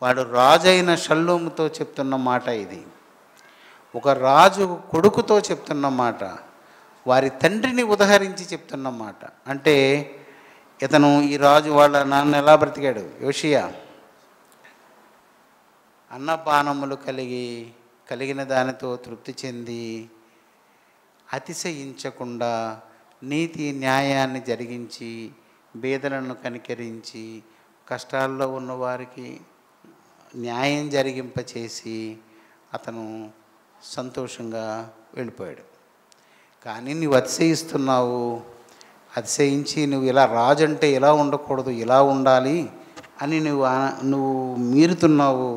Speaker 2: వాడు రాజు అయిన షల్లూముతో చెప్తున్న మాట ఇది. ఒక రాజు కొడుకుతో చెప్తున్న మాట, వారి తండ్రిని ఉదహరించి చెప్తున్న మాట. అంటే ఇతను ఈ రాజు వాళ్ళ నాన్న ఎలా బ్రతికాడు? యోషియా అన్నపానములు కలిగిన దానితో తృప్తి చెంది అతిశయించకుండా నీతి న్యాయాన్ని జరిగించి బీదలను కనికరించి కష్టాల్లో ఉన్నవారికి న్యాయం జరిగింపచేసి అతను సంతోషంగా వెళ్ళిపోయాడు. కానీ నువ్వు అతిశయించి నువ్వు ఇలా రాజు అంటే ఇలా ఉండకూడదు, ఇలా ఉండాలి అని నువ్వు మీరుతున్నావు.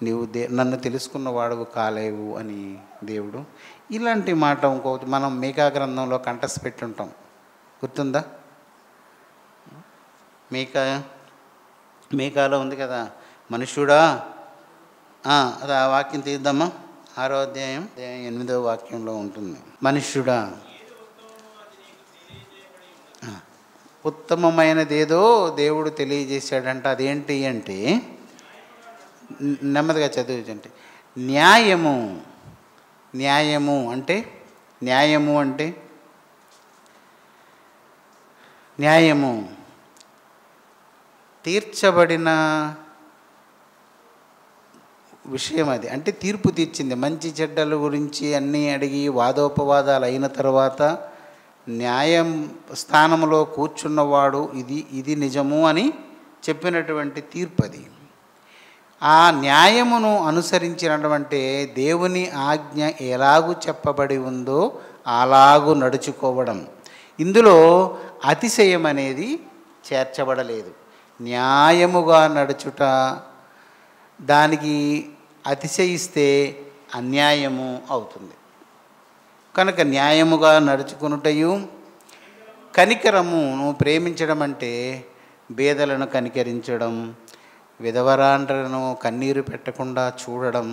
Speaker 2: నీవు నన్ను తెలుసుకున్న వాడవు కాలేవు అని దేవుడు ఇలాంటి మాట ఇంకొకటి మనం మీకా గ్రంథంలో కంటెస్ట్ పెట్టుంటాం, గుర్తుందా? మీకాలో ఉంది కదా, మనుష్యుడా, అది ఆ వాక్యం తీద్దామా? 6వ అధ్యాయం 8వ వాక్యంలో ఉంటుంది. మనుష్యుడా, ఉత్తమమైనదేదో దేవుడు తెలియజేశాడంట. అదేంటి అంటే, నెమ్మదిగా చదివించండి. న్యాయము అంటే తీర్చబడిన విషయం. అది అంటే తీర్పు తీర్చింది. మంచి చెడ్డల గురించి అన్నీ అడిగి వాదోపవాదాలు అయిన తర్వాత న్యాయం స్థానంలో కూర్చున్నవాడు ఇది నిజము అని చెప్పినటువంటి తీర్పు అది. ఆ న్యాయమును అనుసరించినటువంటి దేవుని ఆజ్ఞ ఎలాగూ చెప్పబడి ఉందో అలాగూ నడుచుకోవడం. ఇందులో అతిశయం అనేది చేర్చబడలేదు. న్యాయముగా నడుచుట, దానికి అతిశయిస్తే అన్యాయము అవుతుంది. కనుక న్యాయముగా నడుచుకునుటయు, కనికరమును ప్రేమించడం అంటే బేదలను కనికరించడం, విధవరాండ్రను కన్నీరు పెట్టకుండా చూడడం,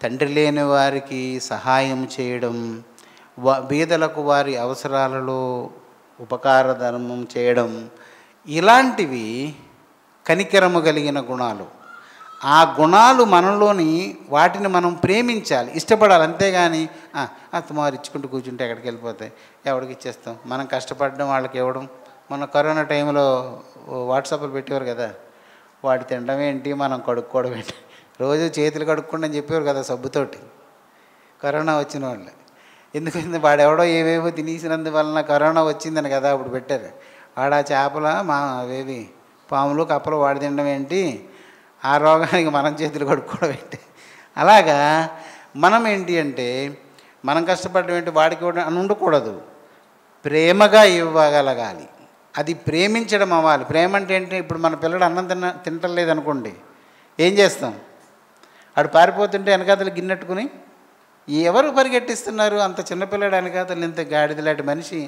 Speaker 2: తండ్రి లేని వారికి సహాయం చేయడం, బీదలకు వారి అవసరాలలో ఉపకార ధర్మం చేయడం, ఇలాంటివి కనికరము కలిగిన గుణాలు. ఆ గుణాలు మనలోని వాటిని మనం ప్రేమించాలి, ఇష్టపడాలి. అంతేగాని అత్తమారు ఇచ్చుకుంటూ కూర్చుంటే ఎక్కడికి వెళ్ళిపోతాయి, ఎవరికి ఇచ్చేస్తాం. మనం కష్టపడడం వాళ్ళకి ఇవ్వడం. మన కరోనా టైంలో వాట్సాప్లు పెట్టేవారు కదా, వాడి తినడం ఏంటి, మనం కడుక్కోవడం ఏంటి, రోజు చేతులు కడుక్కోండి అని చెప్పేవారు కదా సబ్బుతోటి కరోనా వచ్చిన వాళ్ళు. ఎందుకంటే వాడెవడో ఏవేవో తినేసినందువలన కరోనా వచ్చిందని కదా అప్పుడు పెట్టారు. వాడు ఆ చేపల అవేవి పాములు కప్పలు వాడి తినడం ఏంటి, ఆ రోగానికి మనం చేతులు కడుక్కోవడం ఏంటి. అలాగా మనం ఏంటి అంటే మనం కష్టపడడం ఏంటి వాడికి ఇవ్వడం అని ఉండకూడదు. ప్రేమగా ఇవ్వగలగాలి. అది ప్రేమించడం అవ్వాలి. ప్రేమ అంటే ఏంటి? ఇప్పుడు మన పిల్లడు అన్నం తింటలేదు అనుకోండి, ఏం చేస్తాం? ఆడు పారిపోతుంటే వెనకాతలు గిన్నెట్టుకుని ఎవరు పరిగెట్టిస్తున్నారు? అంత చిన్నపిల్లడు వెనకాతలు ఇంత గాడిదలాంటి మనిషి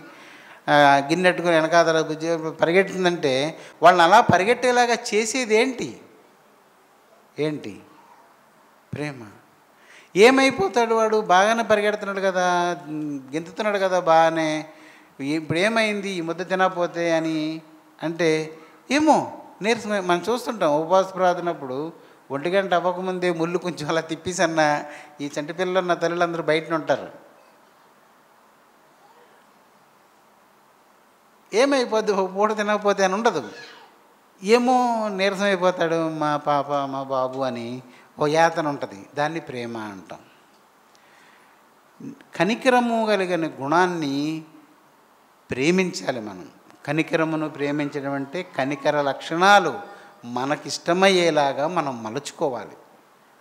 Speaker 2: గిన్నెట్టుకుని వెనకాతల పరిగెట్టిందంటే వాళ్ళని అలా పరిగెట్టేలాగా చేసేది ఏంటి? ప్రేమ. ఏమైపోతాడు వాడు? బాగానే పరిగెడుతున్నాడు కదా, గెంతుతున్నాడు కదా బాగానే, ఇప్పుడు ఏమైంది ఈ ముద్ద తినకపోతే అని అంటే ఏమో నీరసమే. మనం చూస్తుంటాం ఉపవాస ప్రార్థనప్పుడు 1 గంట అవ్వకముందే ముళ్ళు కొంచెం అలా తిప్పేసన్నా ఈ చంటి పిల్లలు ఉన్న తల్లులందరూ బయటనే ఉంటారు. ఏమైపోద్ది పూట తినకపోతే అని ఉండదు. ఏమో నీరసం అయిపోతాడు మా పాప మా బాబు అని ఓ యాతన ఉంటుంది. దాన్ని ప్రేమ అంటాం. కనికరము కలిగిన గుణాన్ని ప్రేమించాలి మనం. కనికరమును ప్రేమించడం అంటే కనికర లక్షణాలు మనకిష్టమయ్యేలాగా మనం మలుచుకోవాలి.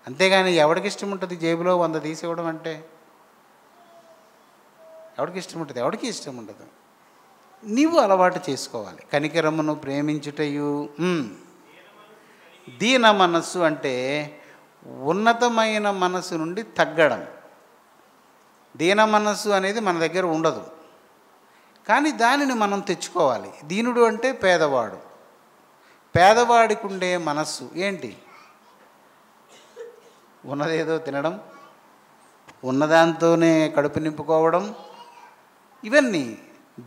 Speaker 2: అంతేగాని ఎవరికి ఇష్టం ఉంటుంది జేబులో 100 తీసివ్వడం అంటే? ఎవరికి ఇష్టం ఉంటుంది? ఎవరికి ఇష్టం ఉండదు. నీవు అలవాటు చేసుకోవాలి. కనికరమును ప్రేమించుటయు. దీన మనస్సు అంటే ఉన్నతమైన మనస్సు నుండి తగ్గడం. దీన మనస్సు అనేది మన దగ్గర ఉండదు, కానీ దానిని మనం తెచ్చుకోవాలి. దీనుడు అంటే పేదవాడు. పేదవాడికి ఉండే మనస్సు ఏంటి? ఉన్నదేదో తినడం, ఉన్నదాంతోనే కడుపు నింపుకోవడం. ఇవన్నీ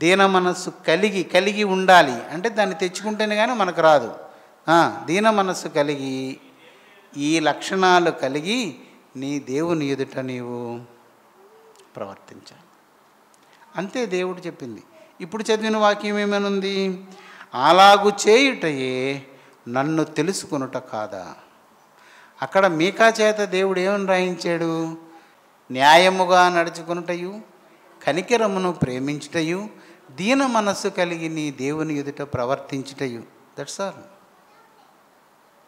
Speaker 2: దీన మనస్సు కలిగి ఉండాలి. అంటే దాన్ని తెచ్చుకుంటేనే కానీ మనకు రాదు. దీన మనస్సు కలిగి ఈ లక్షణాలు కలిగి నీ దేవుని ఎదుట నీవు ప్రవర్తించాలి. అంతే దేవుడు చెప్పింది. ఇప్పుడు చదివిన వాక్యం ఏమనుంది? అలాగు చేయుటయే నన్ను తెలుసుకొనుట కాదా. అక్కడ మీకా చేత దేవుడు ఏమని రాయించాడు? న్యాయముగా నడుచుకొనుటయు, కనికరమును ప్రేమించుటయు, దీన మనస్సు కలిగి నీ దేవుని ఎదుట ప్రవర్తించుటయు. That's all.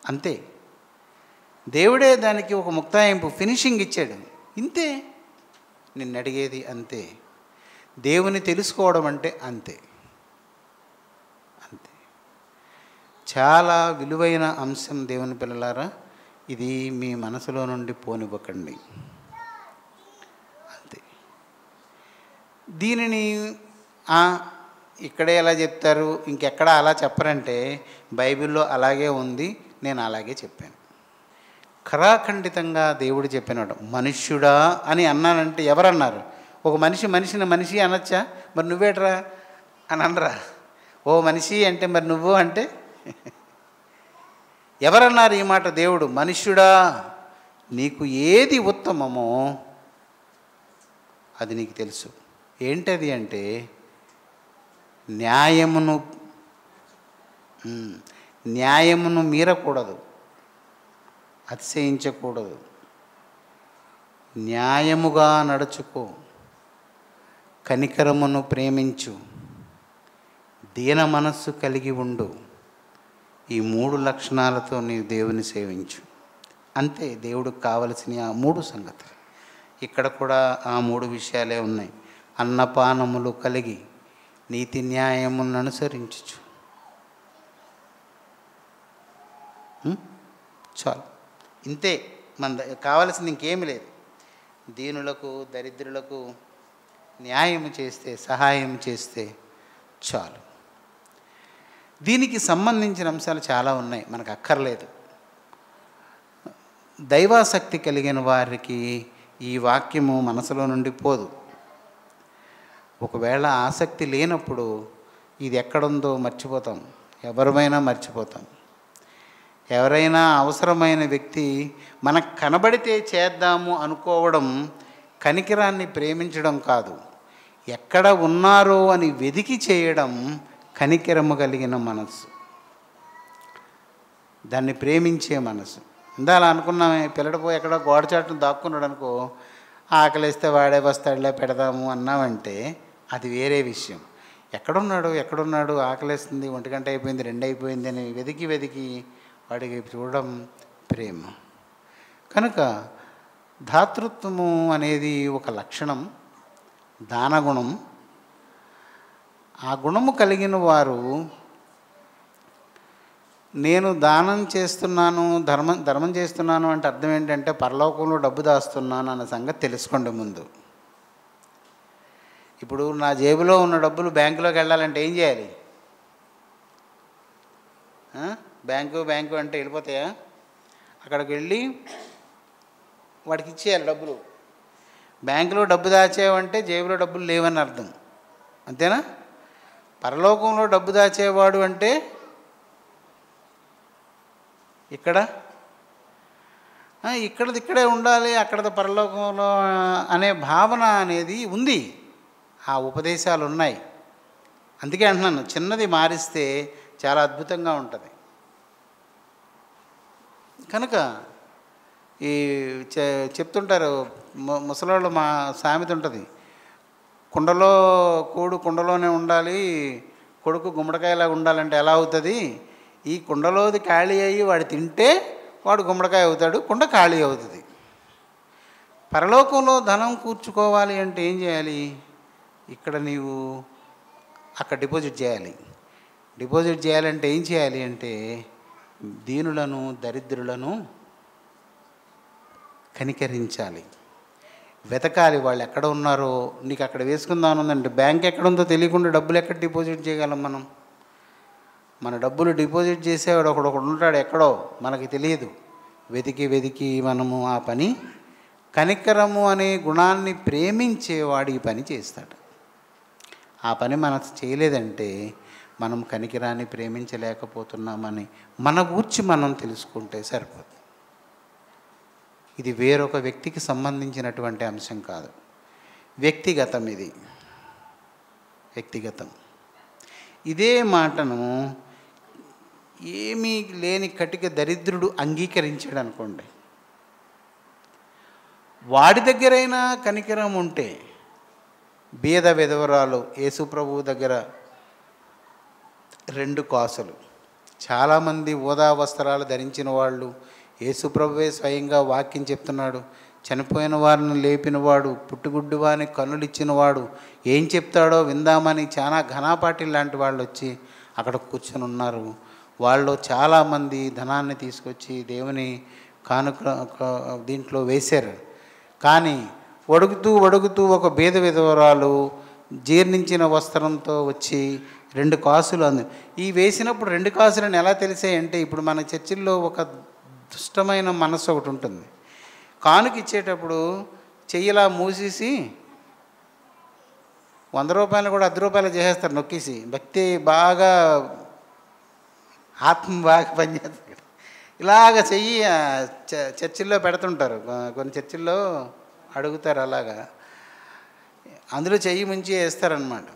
Speaker 2: అంతే. దేవుడే దానికి ఒక ముక్తాయింపు, ఫినిషింగ్ ఇచ్చాడు. ఇంతే. నిన్ను అడిగేది అంతే. దేవుని తెలుసుకోవడం అంటే అంతే. చాలా విలువైన అంశం దేవుని పిల్లలారా. ఇది మీ మనసులో నుండి పోనివ్వకండి. అంతే. దీనిని ఇక్కడే ఎలా చెప్తారు, ఇంకెక్కడ అలా చెప్పరంటే బైబిల్లో అలాగే ఉంది, నేను అలాగే చెప్పాను. ఖరాఖండితంగా దేవుడు చెప్పినాడు. మనుష్యుడా అని అన్నానంటే ఎవరన్నారు? ఒక మనిషి అనొచ్చా? మరి నువ్వేట్రా అని అనరా? ఓ మనిషి అంటే మరి నువ్వు అంటే ఎవరన్నారు ఈ మాట? దేవుడు. మనుష్యుడా, నీకు ఏది ఉత్తమమో అది నీకు తెలుసు. ఏంటది అంటే న్యాయమును మీరకూడదు, అతిశయించకూడదు, న్యాయముగా నడుచుకో, కనికరమును ప్రేమించు, దీన మనస్సు కలిగి ఉండు. ఈ 3 లక్షణాలతో నీవు దేవుని సేవించు. అంతే దేవుడికి కావలసిన ఆ 3 సంగతులు. ఇక్కడ కూడా ఆ 3 విషయాలే ఉన్నాయి. అన్నపానములు కలిగి నీతి న్యాయములను అనుసరించు. చాలు. ఇంతే. కావలసింది ఇంకేమి లేదు. దీనులకు దరిద్రులకు న్యాయం చేస్తే, సహాయం చేస్తే చాలు. దీనికి సంబంధించిన అంశాలు చాలా ఉన్నాయి, మనకు అక్కర్లేదు. దైవాసక్తి కలిగిన వారికి ఈ వాక్యము మనసులో నుండి పోదు. ఒకవేళ ఆసక్తి లేనప్పుడు ఇది ఎక్కడుందో మర్చిపోతాం. ఎవరమైనా మర్చిపోతాం. ఎవరైనా అవసరమైన వ్యక్తి మనకు కనబడితే చేద్దాము అనుకోవడం కనికరాన్ని ప్రేమించడం కాదు. ఎక్కడ ఉన్నారో అని వెదికి చేయడం కనికరము కలిగిన మనసు, దాన్ని ప్రేమించే మనసు. ఇందాల అనుకున్నామే, పిల్లడిపోయి ఎక్కడో గోడచాటును దాక్కున్నాడు అనుకో, ఆకలిస్తే వాడే వస్తాడులే పెడదాము అన్నామంటే అది వేరే విషయం. ఎక్కడున్నాడు, ఆకలిస్తుంది, 1 గంట అయిపోయింది, 2 అయిపోయింది అని వెదికి వాడికి చూడడం ప్రేమ. కనుక
Speaker 3: ధాతృత్వము అనేది ఒక లక్షణం, దానగుణం. ఆ గుణము కలిగిన వారు నేను దానం చేస్తున్నాను, ధర్మం చేస్తున్నాను అంటే అర్థం ఏంటంటే పరలోకంలో డబ్బు దాస్తున్నాను అన్న సంగతి తెలుసుకోండి ముందు. ఇప్పుడు నా జేబులో ఉన్న డబ్బులు బ్యాంకులోకి వెళ్ళాలంటే ఏం చేయాలి? బ్యాంకు అంటే వెళ్ళిపోతాయా? అక్కడికి వెళ్ళి వాడికి ఇచ్చేయాలి డబ్బులు. బ్యాంకులో డబ్బు దాచేవంటే జేబులో డబ్బులు లేవని అర్థం, అంతేనా? పరలోకంలో డబ్బు దాచేవాడు అంటే ఇక్కడే ఉండాలి, అక్కడ పరలోకంలో అనే భావన అనేది ఉంది. ఆ ఉపదేశాలు ఉన్నాయి. అందుకే అంటున్నాను, చిన్నది మారిస్తే చాలా అద్భుతంగా ఉంటుంది. కనుక ఈ చెప్తుంటారు ముసలోళ్ళు, మా సామెత ఉంటుంది, కుండలోనే ఉండాలి, కొడుకు గుమ్మడికాయలా ఉండాలంటే ఎలా అవుతుంది? ఈ కుండలోది ఖాళీ అయ్యి వాడు తింటే వాడు గుమ్మడికాయ అవుతాడు, కుండ ఖాళీ అవుతుంది. పరలోకంలో ధనం కూర్చుకోవాలి అంటే ఏం చేయాలి? ఇక్కడ నీవు అక్కడ డిపాజిట్ చేయాలి. డిపాజిట్ చేయాలంటే ఏం చేయాలి అంటే దీనులను, దరిద్రులను కనికరించాలి, వెతకాలి. వాళ్ళు ఎక్కడ ఉన్నారో నీకు అక్కడ వేసుకుందాం ఉందంటే బ్యాంక్ ఎక్కడుందో తెలియకుండా డబ్బులు ఎక్కడ డిపాజిట్ చేయగలం మనం? మన డబ్బులు డిపాజిట్ చేసేవాడు ఒకడు ఉంటాడు ఎక్కడో, మనకి తెలియదు. వెతికి మనము ఆ పని, కనికరము అనే గుణాన్ని ప్రేమించేవాడు ఈ పని చేస్తాడు. ఆ పని మనం చేయలేదంటే మనం కనికరాన్ని ప్రేమించలేకపోతున్నామని మన గూర్చి మనం తెలుసుకుంటే సరిపోతుంది. ఇది వేరొక వ్యక్తికి సంబంధించినటువంటి అంశం కాదు, వ్యక్తిగతం. ఇది వ్యక్తిగతం. ఇదే మాటను ఏమీ లేని కటిక దరిద్రుడు అంగీకరించాడు అనుకోండి, వాడి దగ్గరైనా కనికరం ఉంటే, బీద విధవరాలు యేసుప్రభువు దగ్గర 2 కాసులు, చాలామంది ఊదా వస్త్రాలు ధరించిన వాళ్ళు, యేసుప్రభువే స్వయంగా వాక్యం చెప్తున్నాడు, చనిపోయిన వారిని లేపినవాడు, పుట్టుగుడ్డు వారిని కన్నులు ఇచ్చినవాడు, ఏం చెప్తాడో విందామని చాలా ఘనాపాటి లాంటి వాళ్ళు వచ్చి అక్కడ కూర్చొని ఉన్నారు. వాళ్ళు చాలామంది ధనాన్ని తీసుకొచ్చి దేవుని కానుక దీంట్లో వేశారు. కానీ వడుగుతూ ఒక బీద విధవరాలు జీర్ణించిన వస్త్రంతో వచ్చి 2 కాసులు ఈ వేసినప్పుడు 2 కాసులని ఎలా తెలిసాయంటే, ఇప్పుడు మన చర్చిల్లో ఒక దుష్టమైన మనస్సు ఒకటి ఉంటుంది. కానుక ఇచ్చేటప్పుడు చెయ్యిలా మూసేసి 100 రూపాయలు కూడా 10 రూపాయలు చేసేస్తారు నొక్కేసి. భక్తి బాగా, ఆత్మ బాగా పనిచేస్తుంది. ఇలాగ చెయ్యి చర్చిల్లో పెడుతుంటారు, కొన్ని చర్చిల్లో అడుగుతారు అలాగా, అందులో చెయ్యి ముంచి వేస్తారనమాట.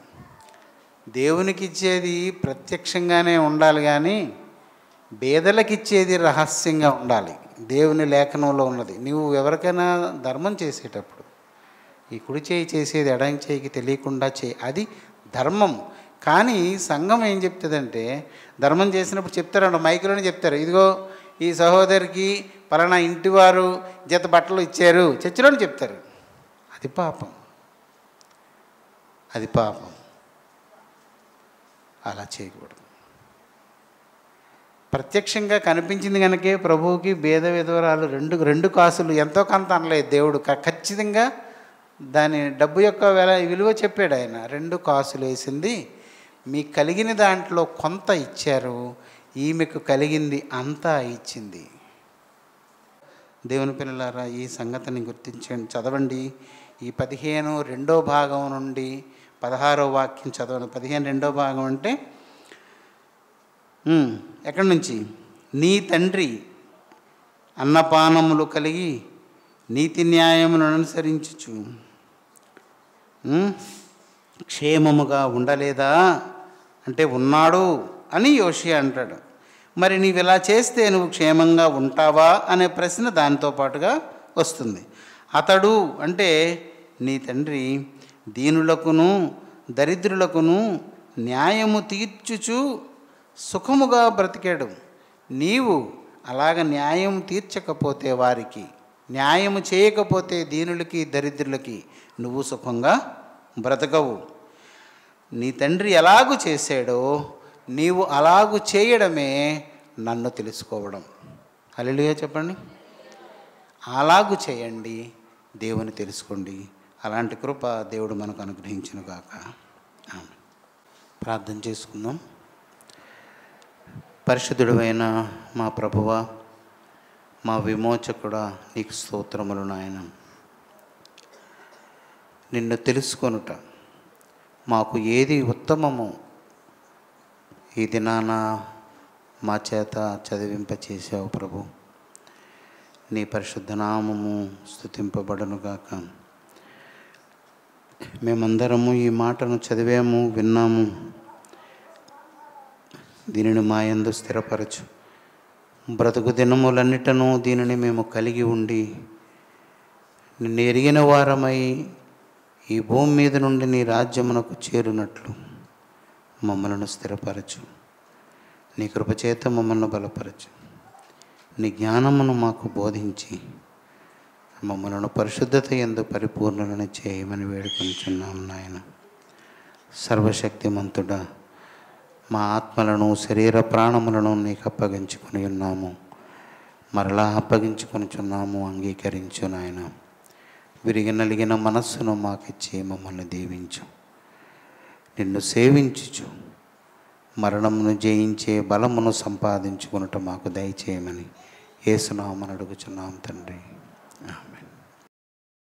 Speaker 3: దేవునికి ఇచ్చేది ప్రత్యక్షంగానే ఉండాలి, కానీ పేదలకు ఇచ్చేది రహస్యంగా ఉండాలి. దేవుని లేఖనంలో ఉన్నది. నువ్వు ఎవరికైనా ధర్మం చేసేటప్పుడు ఈ కుడి చేయి చేసేది ఎడం చేయికి తెలియకుండా చేయి, అది ధర్మం. కానీ సంఘం ఏం చెప్తుందంటే, ధర్మం చేసినప్పుడు చెప్తారంట, మైకులోనే చెప్తారు, ఇదిగో ఈ సహోదరికి పలానా ఇంటి వారు జత బట్టలు ఇచ్చారు, చర్చిలోనే చెప్తారు. అది పాపం, అది పాపం. అలా చేయకూడదు. ప్రత్యక్షంగా కనిపించింది కనుకే ప్రభువుకి బీద విధవరాలు 2 కాసులు ఎంతో కొంత అనలేదు దేవుడు, ఖచ్చితంగా దాని డబ్బు యొక్క విలువ చెప్పాడు ఆయన. 2 కాసులు వేసింది, మీకు కలిగిన దాంట్లో కొంత ఇచ్చారు, ఈమెకు కలిగింది అంతా ఇచ్చింది. దేవుని పిల్లలారా, ఈ సంగతిని గుర్తించండి. చదవండి ఈ 15 2వ భాగం నుండి 16వ వాక్యం చదవండి. 15 2వ భాగం అంటే ఎక్కడి నుంచి? నీ తండ్రి అన్నపానములు కలిగి నీతి న్యాయములను అనుసరించుచు క్షేమముగా ఉండలేదా అంటే ఉన్నాడు అని యోషియా అంటాడు. మరి నీవు ఇలా చేస్తే నువ్వు క్షేమంగా ఉంటావా అనే ప్రశ్న దానితో పాటుగా వస్తుంది. అతడు అంటే నీ తండ్రి దీనులకును దరిద్రులకును న్యాయము తీర్చుచు సుఖముగా బ్రతికాడు. నీవు అలాగ న్యాయం తీర్చకపోతే వారికి న్యాయము చేయకపోతే దీనులకి దరిద్రులకి నువ్వు సుఖంగా బ్రతకవు. నీ తండ్రి ఎలాగూ చేశాడో నీవు అలాగూ చేయడమే నన్ను తెలుసుకోవడం. హల్లెలూయా చెప్పండి. అలాగూ చేయండి, దేవుని తెలుసుకోండి. అలాంటి కృప దేవుడు మనకు అనుగ్రహించును గాక. ఆమేన్. ప్రార్థన చేసుకుందాం. పరిశుద్ధుడైన మా ప్రభువా, మా విమోచకుడా, నీకు స్తోత్రములు నాయన. నిన్ను తెలుసుకొనుట మాకు ఏది ఉత్తమమో ఈ దినాన మా చేత చదివింపచేసావు ప్రభు. నీ పరిశుద్ధ నామము స్తుతింపబడునుగాక. మేమందరము ఈ మాటను చదివాము, విన్నాము. దీనిని మా యందు స్థిరపరచు. బ్రతుకు దినములన్నిటను దీనిని మేము కలిగి ఉండి నిన్ను ఎరిగిన వారమై ఈ భూమి మీద నుండి నీ రాజ్యమునకు చేరునట్లు మమ్మలను స్థిరపరచు. నీ కృపచేత మమ్మల్ని బలపరచు. నీ జ్ఞానమును మాకు బోధించి మమ్మలను పరిశుద్ధత యందు పరిపూర్ణులను చేయమని వేడుకొంచున్నాం నాయన. సర్వశక్తిమంతుడా, మా ఆత్మలను శరీర ప్రాణములను నీకు అప్పగించుకొని ఉన్నాము, మరలా అప్పగించుకొనిచున్నాము. అంగీకరించు నాయన. విరిగి నలిగిన మనస్సును మాకిచ్చి మమ్మల్ని దీవించు. నిన్ను సేవించుచు మరణమును జయించే బలమును సంపాదించుకున్నట్టు మాకు దయచేయమని యేసు నామమున అడుగుచున్నాం తండ్రి. ఆమేన్.